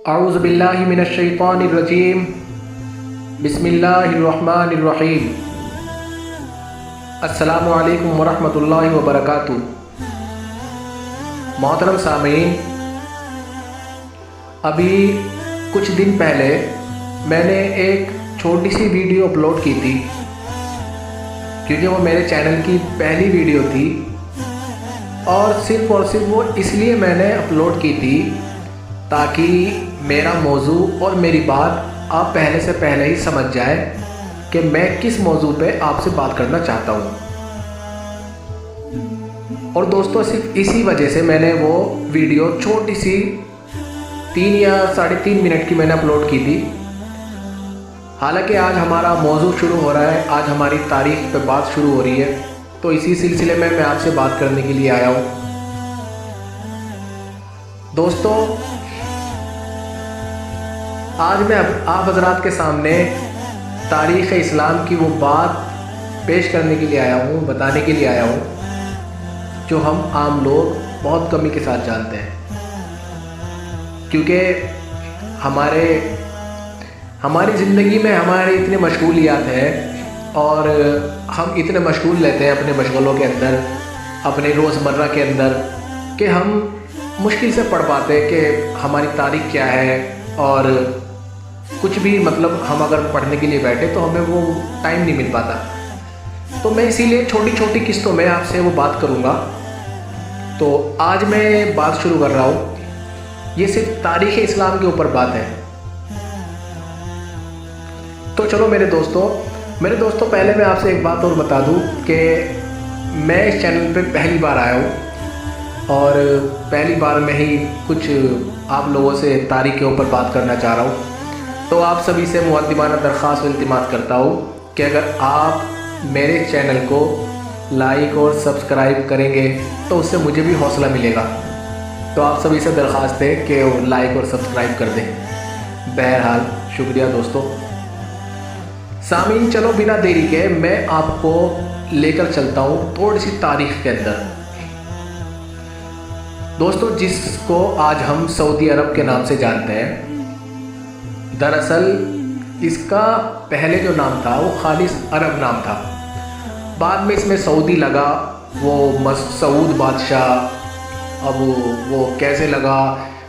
औज़ु बिल्लाहि मिनश्शैतानिर्रजीम। बिस्मिल्लाहिर्रहमानिर्रहीम। अस्सलामु अलैकुम वरहमतुल्लाहि वबरकातुहू। मोहतरम सामीन, अभी कुछ दिन पहले मैंने एक छोटी सी वीडियो अपलोड की थी, क्योंकि वो मेरे चैनल की पहली वीडियो थी और सिर्फ़ वो इसलिए मैंने अपलोड की थी ताकि मेरा मौजू और मेरी बात आप पहले से पहले ही समझ जाए कि मैं किस मौजू पे आपसे बात करना चाहता हूँ। और दोस्तों, सिर्फ इसी वजह से मैंने वो वीडियो छोटी सी 3 या 3.5 मिनट की मैंने अपलोड की थी। हालांकि आज हमारा मौजू शुरू हो रहा है, आज हमारी तारीख पे बात शुरू हो रही है, तो इसी सिलसिले में मैं आपसे बात करने के लिए आया हूँ। दोस्तों, आज मैं आप हजरात के सामने तारीख़ इस्लाम की वो बात पेश करने के लिए आया हूँ, बताने के लिए आया हूँ जो हम आम लोग बहुत कमी के साथ जानते हैं, क्योंकि हमारी ज़िंदगी में हमारे इतने मशगूलियात हैं और हम इतने मशगूल रहते हैं अपने मशगलों के अंदर, अपने रोज़मर्रा के अंदर, कि हम मुश्किल से पढ़ पाते हैं कि हमारी तारीख़ क्या है। और कुछ भी मतलब हम अगर पढ़ने के लिए बैठे तो हमें वो टाइम नहीं मिल पाता। तो मैं इसीलिए छोटी छोटी किस्तों में आपसे वो बात करूँगा। तो आज मैं बात शुरू कर रहा हूँ, ये सिर्फ तारीख़ इस्लाम के ऊपर बात है। तो चलो मेरे दोस्तों पहले मैं आपसे एक बात और बता दूँ कि मैं इस चैनल पे पहली बार आया हूँ और पहली बार मैं ही कुछ आप लोगों से तारीख़ के ऊपर बात करना चाह रहा हूँ। तो आप सभी से मुक़द्दिमाना दरख्वास्त इल्तिमास करता हूँ कि अगर आप मेरे चैनल को लाइक और सब्सक्राइब करेंगे तो उससे मुझे भी हौसला मिलेगा। तो आप सभी से दरख्वास्त है कि वो लाइक और सब्सक्राइब कर दें। बहरहाल शुक्रिया दोस्तों। सामीन, चलो बिना देरी के मैं आपको लेकर चलता हूँ थोड़ी सी तारीख़ के अंदर। दोस्तों, जिसको आज हम सऊदी अरब के नाम से जानते हैं, दरअसल इसका पहले जो नाम था वो खालिस अरब नाम था। बाद में इसमें सऊदी लगा, वो मसूद बादशाह। अब वो कैसे लगा,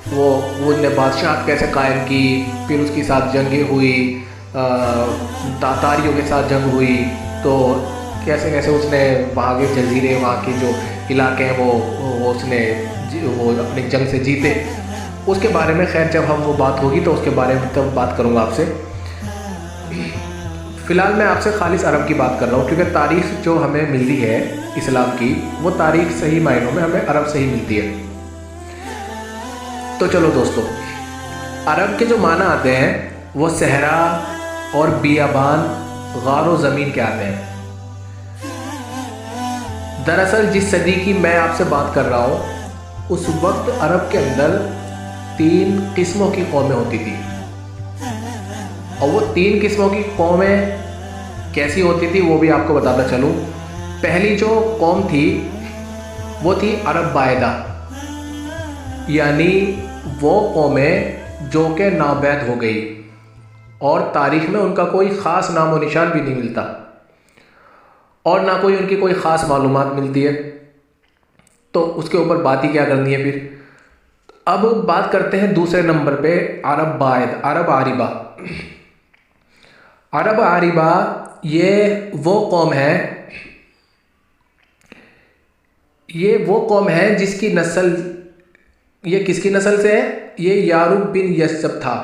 वो ने बादशाह कैसे कायम की, फिर उसके साथ जंगें हुई, तातारियों के साथ जंग हुई, तो कैसे कैसे उसने वहाँ के जजीरे, वहाँ के जो इलाके हैं वो उसने अपनी जंग से जीते। उसके बारे में खैर जब हम वो बात होगी तो उसके बारे में तब बात करूँगा आपसे। फ़िलहाल मैं आपसे खालिस अरब की बात कर रहा हूँ, क्योंकि तारीख़ जो हमें मिलती है इस्लाम की, वो तारीख़ सही मायनों में हमें अरब से ही मिलती है। तो चलो दोस्तों, अरब के जो माना आते हैं वो सहरा और बियाबान, गारो ज़मीन के आते हैं। दरअसल जिस सदी की मैं आपसे बात कर रहा हूँ, उस वक्त अरब के अंदर 3 किस्मों की कौमें होती थी। और वो 3 किस्मों की कौमें कैसी होती थी वो भी आपको बताता चलूँ। पहली जो कौम थी वो थी अरब बायदा, यानी वो कौमें जो कि नाबैद हो गई और तारीख़ में उनका कोई ख़ास नामो निशान भी नहीं मिलता और ना कोई उनकी कोई ख़ास मालूमात मिलती है। तो उसके ऊपर बात ही क्या करनी है फिर। अब बात करते हैं दूसरे नंबर पे अरब बायद, अरब आरिबा। अरब आरिबा ये वो कौम है जिसकी नस्ल, ये किसकी नस्ल से है? ये यारूब बिन यज़्ज़ब था।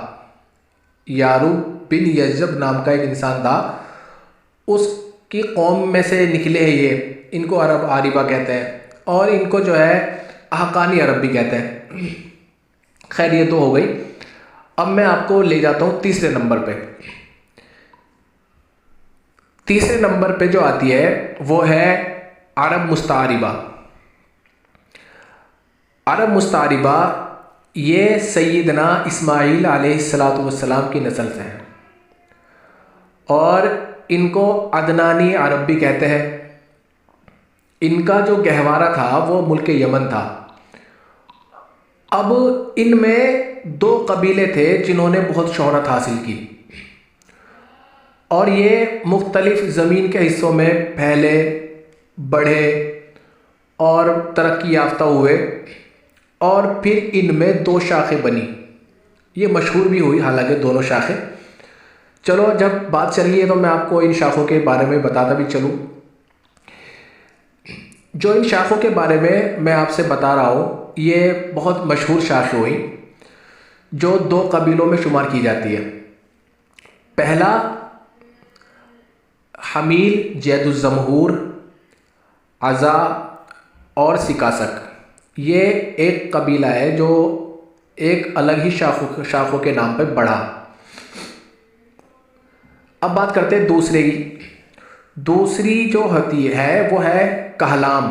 यारूब बिन यज़्ज़ब नाम का एक इंसान था, उसकी कौम में से निकले हैं ये। इनको अरब आरिबा कहते हैं और इनको जो है हक्कानी अरब भी कहते हैं। खैर ये तो हो गई। अब मैं आपको ले जाता हूँ तीसरे नंबर पे। तीसरे नंबर पे जो आती है वो है अरब मुस्तारिबा। अरब मुस्तारिबा ये सैयदना इस्माईल अलैहिस्सलातु वस्सलाम की नस्ल से हैं और इनको अदनानी अरब भी कहते हैं। इनका जो गहवारा था वो मुल्क यमन था अब इनमें दो कबीले थे जिन्होंने बहुत शोहरत हासिल की और ये मुख्तलिफ ज़मीन के हिस्सों में फैले, बढ़े और तरक्की याफ्ता हुए और फिर इनमें दो शाखें बनी। ये मशहूर भी हुई हालांकि दोनों शाखें। चलो जब बात चल रही है तो मैं आपको इन शाखों के बारे में बताता भी चलूँ। जो इन शाखों के बारे में मैं आपसे बता रहा हूँ ये बहुत मशहूर शाखें हुई जो दो कबीलों में शुमार की जाती है। पहला हमील, जैदुज़्ज़महूर, अज़ा और सिकासक, ये एक कबीला है जो एक अलग ही शाखों के नाम पर बढ़ा। अब बात करते हैं दूसरे की। दूसरी जो होती है वो है कहलाम।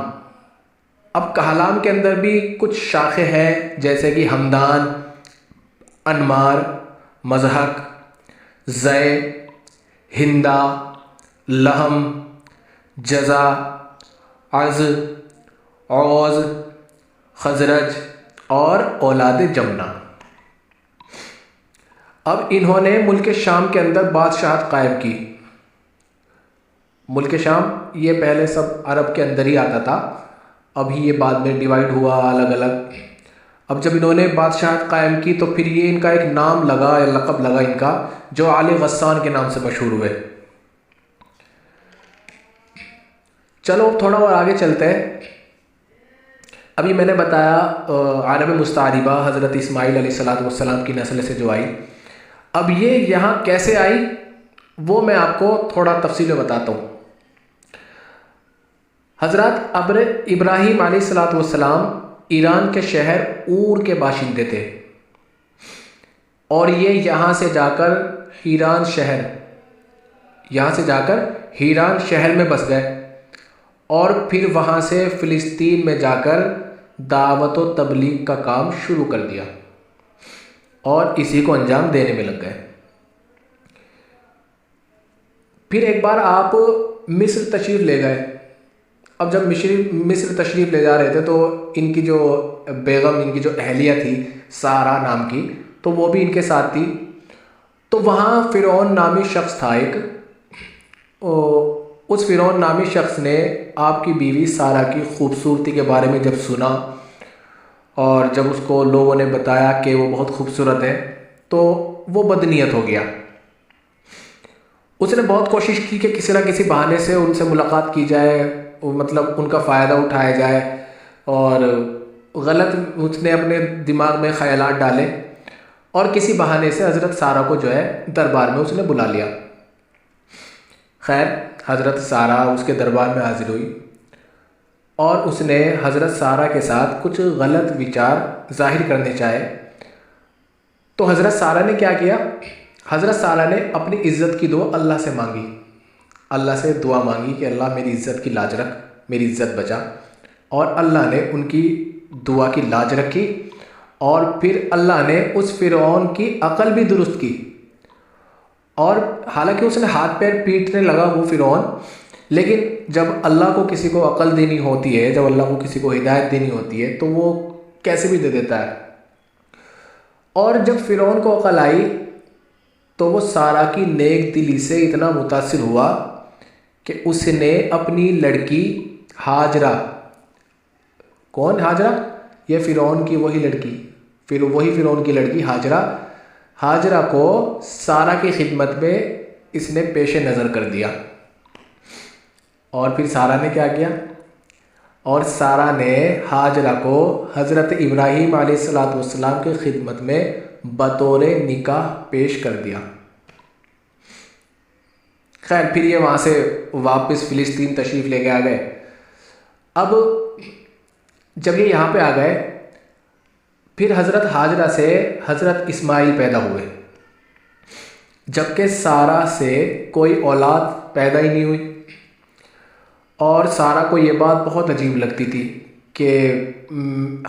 अब कहलाम के अंदर भी कुछ शाखें हैं जैसे कि हमदान, अनमार, मज़हक, ज़ै, हिंदा, लहम, जज़ा, अज़, औज़, खज़रज और औलाद जमना। अब इन्होंने मुल्क शाम के अंदर बादशाहत कायम की। मुल्क शाम ये पहले सब अरब के अंदर ही आता था, अभी ये बाद में डिवाइड हुआ अलग अलग। अब जब इन्होंने बादशाहत कायम की तो फिर ये इनका एक नाम लगा या लक़ब लगा इनका, जो आले गस्सान के नाम से मशहूर हुए। चलो थोड़ा और आगे चलते हैं। अभी मैंने बताया अरब मुस्तारिबा हज़रत इस्माईल अलैहिस्सलाम की नस्ल से जो आई। अब ये यहाँ कैसे आई वो मैं आपको थोड़ा तफसील में बताता हूँ। हज़रत अब्र इब्राहीम अलैहिस्सलाम ईरान के शहर ऊर के बाशिंदे थे और ये यहाँ से जाकर हीरान शहर में बस गए और फिर वहाँ से फ़िलिस्तीन में जाकर दावत व तबलीग का काम शुरू कर दिया और इसी को अंजाम देने में लग गए। फिर एक बार आप मिस्र तशरीफ़ ले गए। अब जब मिस्र तशरीफ़ ले जा रहे थे तो इनकी जो बेगम, इनकी जो अहलिया थी सारा नाम की, तो वो भी इनके साथ थी। तो वहाँ फ़िरौन नामी शख्स था एक। उस फ़िरौन नामी शख्स ने आपकी बीवी सारा की खूबसूरती के बारे में जब सुना और जब उसको लोगों ने बताया कि वो बहुत खूबसूरत है तो वो बदनीयत हो गया। उसने बहुत कोशिश की कि किसी न किसी बहाने से उनसे मुलाकात की जाए, मतलब उनका फ़ायदा उठाया जाए, और गलत उसने अपने दिमाग में ख़यालात डाले और किसी बहाने से हज़रत सारा को जो है दरबार में उसने बुला लिया। खैर हज़रत सारा उसके दरबार में हाज़िर हुई और उसने हज़रत सारा के साथ कुछ गलत विचार ज़ाहिर करने चाहे। तो हज़रत सारा ने क्या किया? हज़रत सारा ने अपनी इज़्ज़त की दुआ अल्लाह से मांगी। अल्लाह से दुआ मांगी कि अल्लाह मेरी इज़्ज़त की लाज रख, मेरी इज़्ज़त बचा। और अल्लाह ने उनकी दुआ की लाज रखी और फिर अल्लाह ने उस फ़िरौन की अक़ल भी दुरुस्त की। और हालांकि उसने हाथ पैर पीटने लगा वो फ़िरौन, लेकिन जब अल्लाह को किसी को अक़ल देनी होती है, जब अल्लाह को किसी को हिदायत देनी होती है तो वो कैसे भी दे देता है। और जब फ़िरौन को अक़ल आई तो वो सारा की नेक दिली से इतना मुतासिर हुआ कि उसने अपनी लड़की हाजरा, कौन हाजरा? ये फ़िरौन की वही लड़की, फिर वही फ़िरौन की लड़की हाजरा को सारा की खिदमत में इसने पेश नज़र कर दिया। और फिर सारा ने क्या किया? और सारा ने हाजरा को हज़रत इब्राहीम अलैहिस्सलाम की खिदमत में बतौर निकाह पेश कर दिया। खैर फिर ये वहाँ से वापस फ़िलिस्तीन तशरीफ़ लेके आ गए। अब जब ये यहाँ पे आ गए फिर हज़रत हाजरा से हज़रत इस्माईल पैदा हुए, जबकि सारा से कोई औलाद पैदा ही नहीं हुई। और सारा को ये बात बहुत अजीब लगती थी कि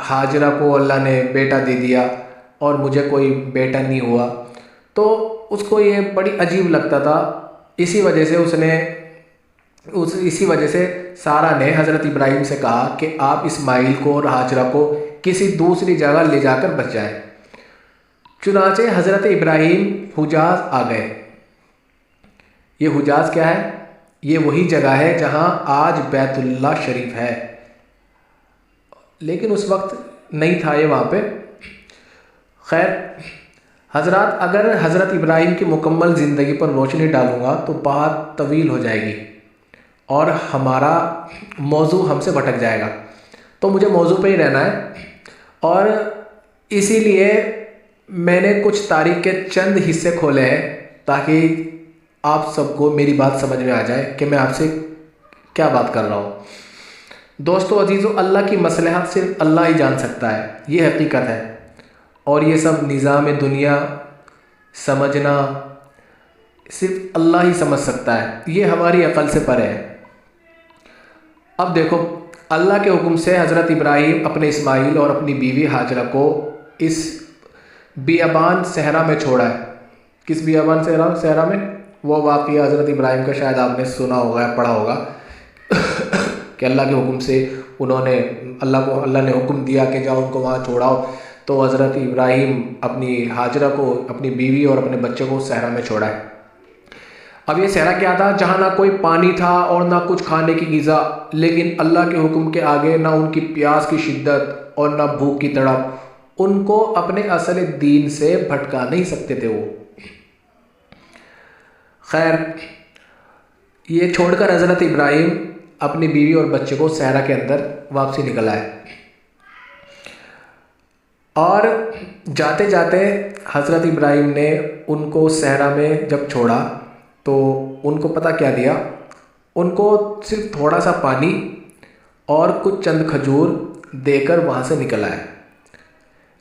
हाजरा को अल्लाह ने बेटा दे दिया और मुझे कोई बेटा नहीं हुआ, तो उसको ये बड़ी अजीब लगता था। इसी वजह से सारा ने हज़रत इब्राहीम से कहा कि आप इस्माइल को और हाजरा को किसी दूसरी जगह ले जाकर बच जाएं। चुनाचे हज़रत इब्राहीम हुजाज आ गए। ये हुजाज क्या है? ये वही जगह है जहाँ आज बैतुल्लाह शरीफ है, लेकिन उस वक्त नहीं था ये वहाँ पे। खैर हज़रात, अगर हज़रत इब्राहीम की मुकम्मल ज़िंदगी पर रोशनी डालूँगा तो बात तवील हो जाएगी और हमारा मौजू हमसे भटक जाएगा, तो मुझे मौजू पे ही रहना है। और इसीलिए मैंने कुछ तारीख़ के चंद हिस्से खोले हैं ताकि आप सबको मेरी बात समझ में आ जाए कि मैं आपसे क्या बात कर रहा हूँ। दोस्तों अजीज़ों, अल्लाह की मसलहत सिर्फ अल्लाह ही जान सकता है, ये हकीकत है। और ये सब निज़ाम दुनिया समझना सिर्फ अल्लाह ही समझ सकता है, ये हमारी अक़ल से परे है। अब देखो, अल्लाह के हुक्म से हज़रत इब्राहीम अपने इस्माइल और अपनी बीवी हाजरा को इस बियाबान सहरा में छोड़ा है। किस बियाबान सहरा में? वो वाक़या हज़रत इब्राहीम का शायद आपने सुना होगा या पढ़ा होगा कि अल्लाह के हुक्म से अल्लाह ने हुक्म दिया कि जाओ उनको वहाँ छोड़ाओ। तो हज़रत इब्राहीम अपनी हाजरा को, अपनी बीवी और अपने बच्चे को सहरा में छोड़ा है। अब ये सहरा क्या था? जहाँ ना कोई पानी था और ना कुछ खाने की ग़िज़ा, लेकिन अल्लाह के हुक्म के आगे ना उनकी प्यास की शिद्दत और ना भूख की तड़प उनको अपने असल दीन से भटका नहीं सकते थे वो। खैर, ये छोड़कर हज़रत इब्राहीम अपनी बीवी और बच्चे को सहरा के अंदर वापसी निकल आए। और जाते जाते हज़रत इब्राहीम ने उनको सहरा में जब छोड़ा तो उनको पता क्या दिया? उनको सिर्फ थोड़ा सा पानी और कुछ चंद खजूर देकर वहाँ से निकल आए।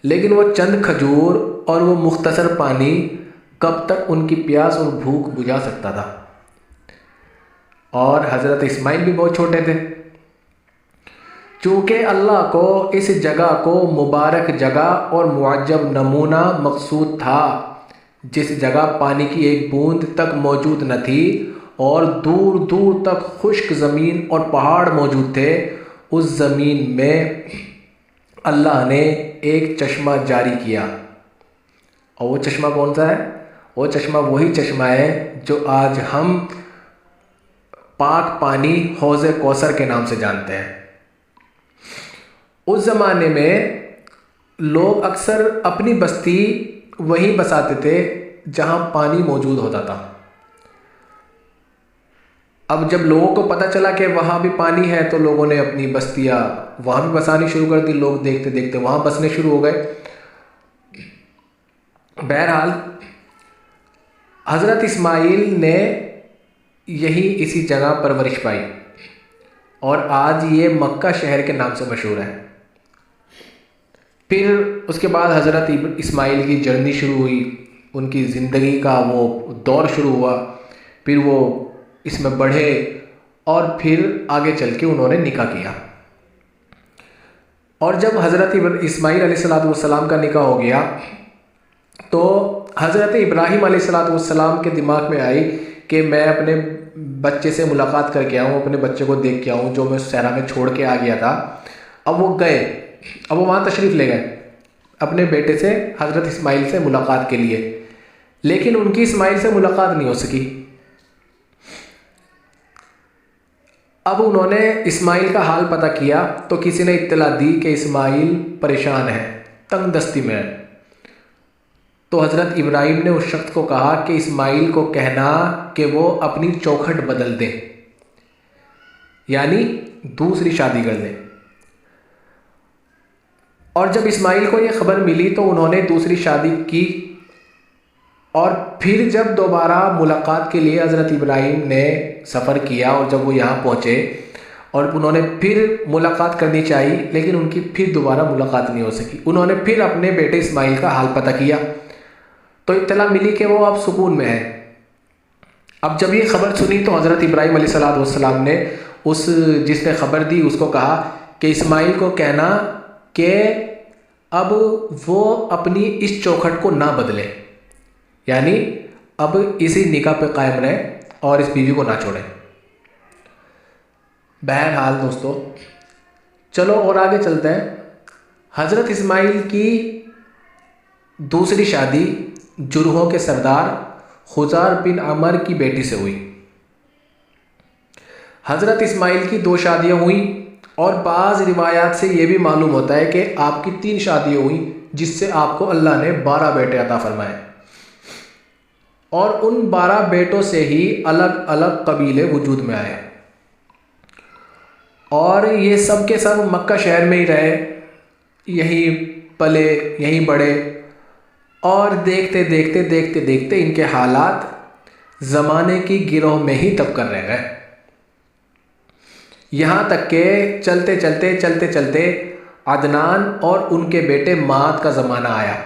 लेकिन वो चंद खजूर और वो मुख्तसर पानी कब तक उनकी प्यास और भूख बुझा सकता था? और हज़रत इस्माइल भी बहुत छोटे थे। चूँकि अल्लाह को इस जगह को मुबारक जगह और मुअज्जब नमूना मकसूद था, जिस जगह पानी की एक बूंद तक मौजूद न थी और दूर दूर तक खुश्क ज़मीन और पहाड़ मौजूद थे, उस ज़मीन में अल्लाह ने एक चश्मा जारी किया। और वो चश्मा कौन सा है? वो चश्मा वही चश्मा है जो आज हम पाक पानी हौज़े कौसर के नाम से जानते हैं। उस ज़माने में लोग अक्सर अपनी बस्ती वहीं बसाते थे जहाँ पानी मौजूद होता था। अब जब लोगों को पता चला कि वहाँ भी पानी है तो लोगों ने अपनी बस्तियाँ वहाँ भी बसानी शुरू कर दी। लोग देखते देखते वहाँ बसने शुरू हो गए। बहरहाल हज़रत इस्माइल ने इसी जगह परवरिश पाई और आज ये मक्का शहर के नाम से मशहूर है। फिर उसके बाद हज़रत इस्माइल की जर्नी शुरू हुई, उनकी ज़िंदगी का वो दौर शुरू हुआ। फिर वो इसमें बढ़े और फिर आगे चल के उन्होंने निकाह किया। और जब हज़रत इस्माइल अलैहिस्सलाम का निकाह हो गया तो हज़रत इब्राहीम अलैहिस्सलाम के दिमाग में आई कि मैं अपने बच्चे से मुलाकात करके आऊँ, अपने बच्चे को देख के आऊँ जो मैं सहरा में छोड़ के आ गया था। अब वो गए, अब वो वहाँ तशरीफ़ ले गए अपने बेटे से, हज़रत इस्माइल से मुलाकात के लिए। लेकिन उनकी इस्माइल से मुलाकात नहीं हो सकी। अब उन्होंने इस्माइल का हाल पता किया तो किसी ने इत्तला दी कि इस्माइल परेशान है, तंग दस्ती में है। तो हज़रत इब्राहीम ने उस शख्स को कहा कि इस्माइल को कहना कि वो अपनी चौखट बदल दे, यानी दूसरी शादी कर ले। और जब इस्माइल को ये ख़बर मिली तो उन्होंने दूसरी शादी की। और फिर जब दोबारा मुलाकात के लिए हज़रत इब्राहीम ने सफ़र किया और जब वो यहाँ पहुँचे और उन्होंने फिर मुलाकात करनी चाहिए, लेकिन उनकी फिर दोबारा मुलाकात नहीं हो सकी। उन्होंने फिर अपने बेटे इस्माइल का हाल पता किया तो इत्तला मिली कि वो अब सुकून में है। अब जब ये ख़बर सुनी तो हज़रत इब्राहीम अलैहिस्सलाम ने उस जिसने ख़बर दी उसको कहा कि इस्माइल को कहना कि अब वो अपनी इस चौखट को ना बदले, यानी अब इसी निकाह पे कायम रहे और इस बीवी को ना छोड़े। बहरहाल दोस्तों, चलो और आगे चलते हैं। हज़रत इस्माइल की दूसरी शादी जुरहों के सरदार खुजार बिन अमर की बेटी से हुई। हज़रत इस्माइल की 2 शादियाँ हुई और बाज़ रिवायात से ये भी मालूम होता है कि आपकी 3 शादियाँ हुई, जिससे आपको अल्लाह ने 12 बेटे अता फरमाए। और उन 12 बेटों से ही अलग अलग कबीले वजूद में आए और ये सब के सब मक्का शहर में ही रहे, यहीं पले, यहीं बड़े। और देखते देखते देखते देखते इनके हालात ज़माने की गिरोह में ही तब कर रह गए। यहाँ तक के चलते चलते चलते चलते अदनान और उनके बेटे माद का ज़माना आया,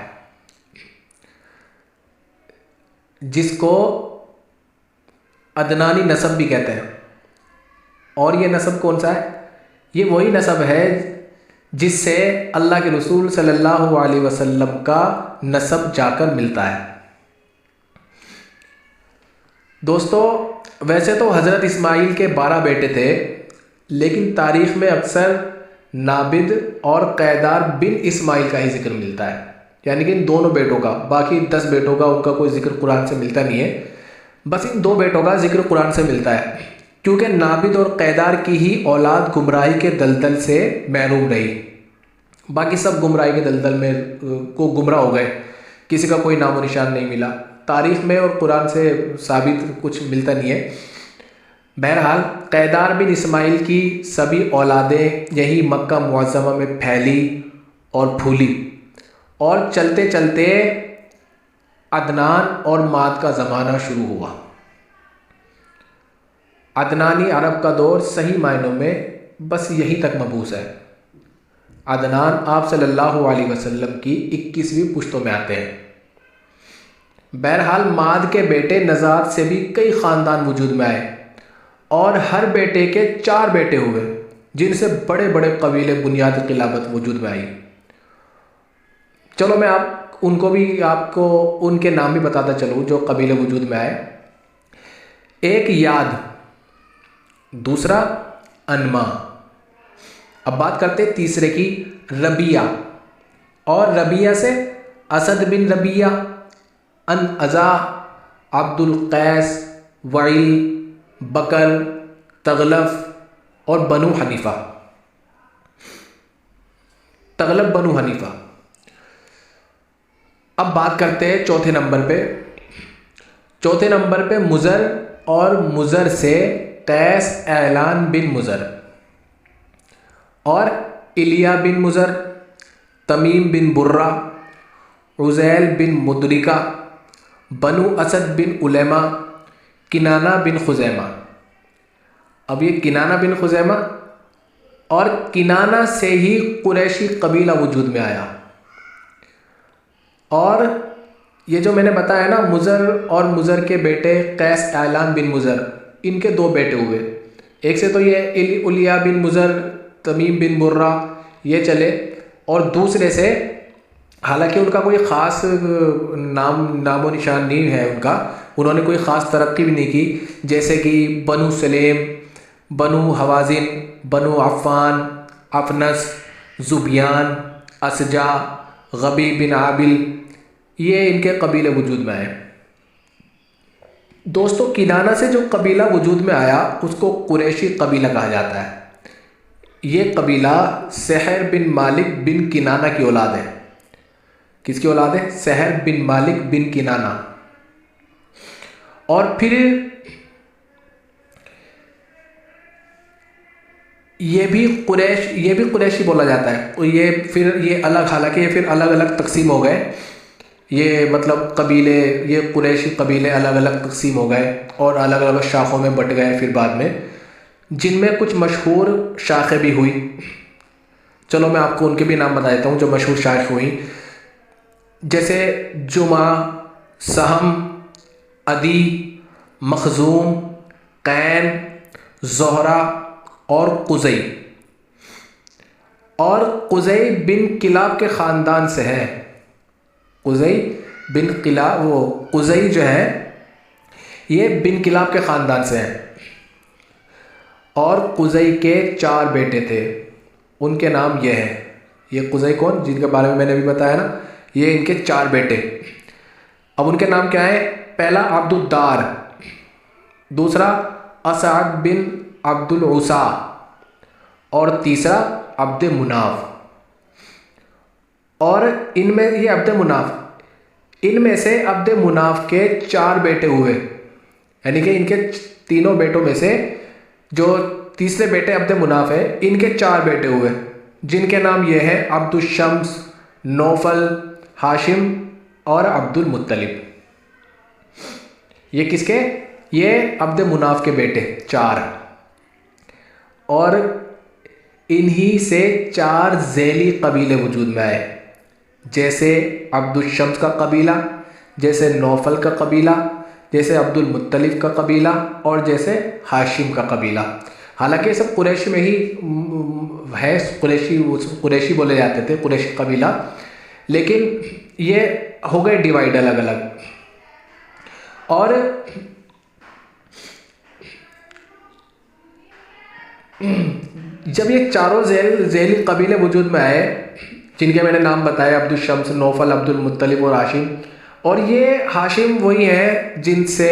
जिसको अदनानी नस्ब भी कहते हैं। और ये नस्ब कौन सा है? ये वही नस्ब है जिससे अल्लाह के रसूल सल्लल्लाहु अलैहि वसल्लम का नस्ब जाकर मिलता है। दोस्तों, वैसे तो हज़रत इस्माइल के 12 बेटे थे, लेकिन तारीख़ में अक्सर नाबिद और कैदार बिन इस्माइल का ही जिक्र मिलता है, यानी कि इन दोनों बेटों का। बाकी 10 बेटों का उनका कोई जिक्र कुरान से मिलता नहीं है, बस इन 2 बेटों का जिक्र कुरान से मिलता है, क्योंकि नाबिद और कैदार की ही औलाद गुमराही के दलदल से महरूम रही। बाकी सब गुमराही के दलदल में को गुमराह हो गए, किसी का कोई नामो निशान नहीं मिला। तारीख़ में और कुरान से साबित कुछ मिलता नहीं है। बहरहाल, कैदार बिन इस्माइल की सभी औलादें यही मक्का मुअज़्ज़मा में फैली और फूली, और चलते चलते अदनान और माद का ज़माना शुरू हुआ। अदनानी अरब का दौर सही मायनों में बस यहीं तक मबूस है। अदनान आप सल्लल्लाहु अलैहि वसल्लम की 21वीं पुश्तों में आते हैं। बहरहाल, माद के बेटे नज़ात से भी कई ख़ानदान वजूद में आए और हर बेटे के 4 बेटे हुए, जिनसे बड़े बड़े कबीले बुनियादी खिलाफत वजूद में आई। चलो मैं आपको उनके नाम भी बताता चलूँ जो कबीले वजूद में आए। एक याद, दूसरा अनमा। अब बात करते तीसरे की, रबिया। और रबिया से असद बिन रबिया, अन अज़ा, अब्दुल कैस, वईल, बकर, तगलफ और बनु हनीफ़ा। तगलब बनु हनीफ़ा। अब बात करते हैं चौथे नंबर पे। चौथे नंबर पे मुज़र, और मुज़र से कैस ऐलान बिन मुज़र, और इलिया बिन मुज़र, तमीम बिन बुर्रा, उज़ैल बिन मुदरिका, बनु असद बिन उलैमा, किनाना बिन खुज़ैमा। अब ये किनाना बिन खुज़ैमा और किनाना से ही कुरैशी कबीला वजूद में आया। और ये जो मैंने बताया ना, मुज़र और मुज़र के बेटे कैस ऐलान बिन मुज़र, इनके 2 बेटे हुए। एक से तो ये इलिया बिन मुज़र, तमीम बिन बुर्रा ये चले, और दूसरे से हालांकि उनका कोई ख़ास नामो निशान नहीं है उनका, उन्होंने कोई ख़ास तरक्की भी नहीं की, जैसे कि बनु सलेम, बनु हवाज़िन, बनु अफ़ान, अफनस, ज़ुबियान, असजा, गबी बिन आबिल, ये इनके कबीले वजूद में आए। दोस्तों, किनाना से जो कबीला वजूद में आया उसको कुरैशी कबीला कहा जाता है। ये कबीला सहर बिन मालिक बिन किनाना की औलाद है। किसकी औलाद है? सहर बिन मालिक बिन किनाना। और फिर ये भी कुरैशी बोला जाता है। और ये अलग, हालांकि ये फिर अलग अलग तकसीम हो गए। ये मतलब कबीले, ये कुरैशी कबीले अलग अलग तकसीम हो गए और अलग अलग शाखों में बट गए फिर बाद में, जिनमें कुछ मशहूर शाखें भी हुई। चलो मैं आपको उनके भी नाम बता देता हूँ जो मशहूर शाख हुई, जैसे जुमा, सहम, अदी, मखजूम, कैन, ज़ोहरा और कुज़ई। और कुज़ई बिन किलाब के ख़ानदान से है। कुज़ई बिन किलाब, वो कुज़ई जो है ये बिन किलाब के ख़ानदान से है। और कुज़ई के 4 बेटे थे, उनके नाम ये हैं। ये कुज़ई कौन, जिनके बारे में मैंने अभी बताया ना, ये इनके 4 बेटे। अब उनके नाम क्या है? पहला अब्दुद्दार, दूसरा असअद बिन अब्दुल उसा और तीसरा अब्द मुनाफ। और इनमें ये अब्द मुनाफ, इनमें से अब्द मुनाफ के 4 बेटे हुए, यानी कि इनके तीनों बेटों में से जो तीसरे बेटे अब्द मुनाफ है, इनके 4 बेटे हुए, जिनके नाम ये हैं अब्दुल शम्स, नौफल, हाशिम और अब्दुल मुत्तलिब। ये किसके? ये अब्द मुनाफ के बेटे 4। और इन्हीं से 4 ज़ैली कबीले वजूद में आए, जैसे अब्दुल शम्स का कबीला, जैसे नौफल का कबीला, जैसे अब्दुल मुत्तलिब का कबीला और जैसे हाशिम का कबीला। हालांकि ये सब कुरैश में ही है, कुरैशी बोले जाते थे, कुरैशी कबीला, लेकिन ये हो गए डिवाइड अलग अलग। और जब ये चारों ज़ैली कबीले वजूद में आए, जिनके मैंने नाम बताए, अब्दुल शम्स, नौफल, अब्दुल मुत्तलिब और हाशिम, और ये हाशिम वही हैं जिनसे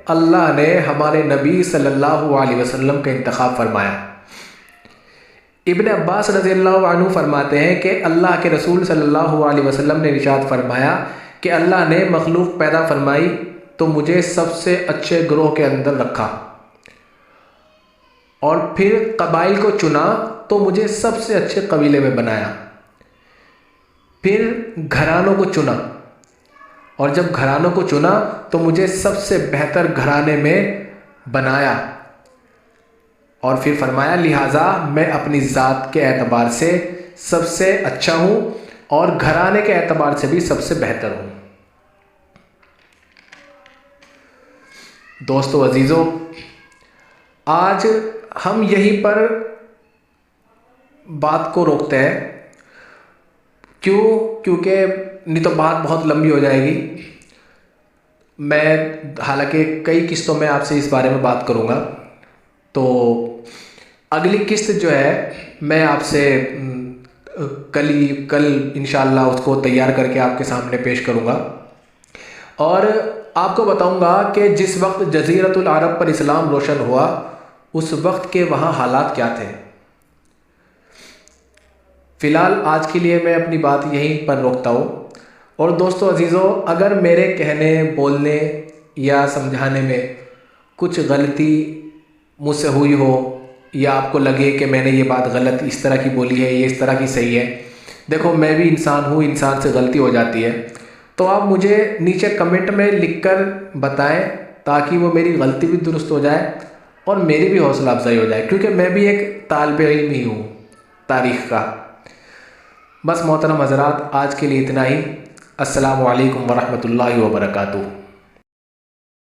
अल्लाह ने हमारे नबी सल्लल्लाहु अलैहि वसल्लम का इंतखाब फरमाया। इब्न अब्बास रज़ियल्लाहु अन्हु फरमाते हैं कि अल्लाह के रसूल सल्लल्लाहु अलैहि वसल्लम ने इरशाद फरमाया कि अल्लाह ने मखलूक पैदा फरमाई तो मुझे सबसे अच्छे ग्रोह के अंदर रखा, और फिर कबाइल को चुना तो मुझे सबसे अच्छे कबीले में बनाया, फिर घरानों को चुना, और जब घरानों को चुना तो मुझे सबसे बेहतर घराने में बनाया, और फिर फरमाया लिहाजा मैं अपनी ज़ात के एतबार से सबसे अच्छा हूँ और घराने के एतबार से भी सबसे बेहतर हूँ। दोस्तों अजीज़ों, आज हम यहीं पर बात को रोकते हैं। क्यों? क्योंकि नहीं तो बात बहुत लंबी हो जाएगी। मैं हालांकि कई किस्तों में आपसे इस बारे में बात करूंगा, तो अगली किस्त जो है मैं आपसे कल इंशाल्लाह उसको तैयार करके आपके सामने पेश करूंगा, और आपको बताऊंगा कि जिस वक्त जज़ीरतुल अरब पर इस्लाम रोशन हुआ उस वक्त के वहाँ हालात क्या थे। फ़िलहाल आज के लिए मैं अपनी बात यहीं पर रोकता हूँ। और दोस्तों अजीज़ों, अगर मेरे कहने, बोलने या समझाने में कुछ गलती मुझसे हुई हो, या आपको लगे कि मैंने ये बात गलत इस तरह की बोली है, ये इस तरह की सही है, देखो मैं भी इंसान हूँ, इंसान से गलती हो जाती है, तो आप मुझे नीचे कमेंट में लिखकर बताएं ताकि वो मेरी गलती भी दुरुस्त हो जाए और मेरी भी हौसला अफजाई हो जाए, क्योंकि मैं भी एक तालिब इल्म ही हूँ तारीख़ का। बस मोहतरम हज़रात, आज के लिए इतना ही। अस्सलामु अलैकुम वरहमतुल्लाहि वबरकातुहू।